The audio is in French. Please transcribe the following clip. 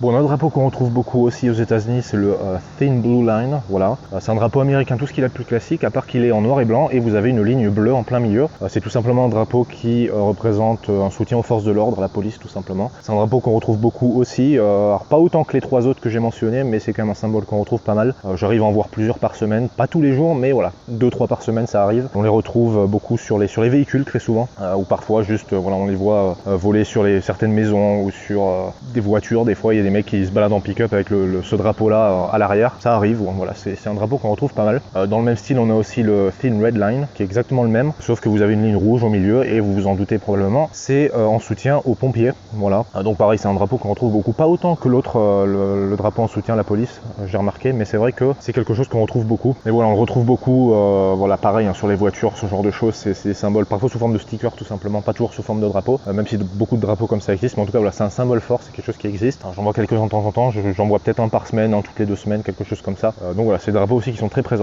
Bon, un autre drapeau qu'on retrouve beaucoup aussi aux États-Unis, c'est le Thin Blue Line. Voilà, c'est un drapeau américain, tout ce qu'il a de plus classique, à part qu'il est en noir et blanc et vous avez une ligne bleue en plein milieu. C'est tout simplement un drapeau qui représente un soutien aux forces de l'ordre, à la police tout simplement. C'est un drapeau qu'on retrouve beaucoup aussi, alors pas autant que les trois autres que j'ai mentionnés, mais c'est quand même un symbole qu'on retrouve pas mal. J'arrive à en voir plusieurs par semaine, pas tous les jours, mais voilà, 2-3 par semaine ça arrive. On les retrouve beaucoup sur les véhicules très souvent, ou parfois juste, voilà, on les voit voler sur certaines maisons ou sur des voitures. Des fois il y a des mecs qui se baladent en pick-up avec ce drapeau là à l'arrière, ça arrive, voilà, c'est un drapeau qu'on retrouve pas mal. Dans le même style on a aussi le Thin Red Line qui est exactement le même, sauf que vous avez une ligne rouge au milieu et vous vous en doutez probablement, c'est en soutien aux pompiers. Voilà, donc pareil, c'est un drapeau qu'on retrouve beaucoup, pas autant que l'autre, le drapeau en soutien à la police, j'ai remarqué, mais c'est vrai que c'est quelque chose qu'on retrouve beaucoup. Mais voilà, on le retrouve beaucoup, voilà, pareil, hein, sur les voitures, ce genre de choses, c'est des symboles, parfois sous forme de stickers tout simplement, pas toujours sous forme de drapeau, même si beaucoup de drapeaux comme ça existent, mais en tout cas voilà, c'est un symbole fort, c'est quelque chose qui existe. J'en vois quelques-uns de temps en temps, j'en vois peut-être un par semaine, toutes les 2 semaines, quelque chose comme ça. Donc voilà, c'est des drapeaux aussi qui sont très présents.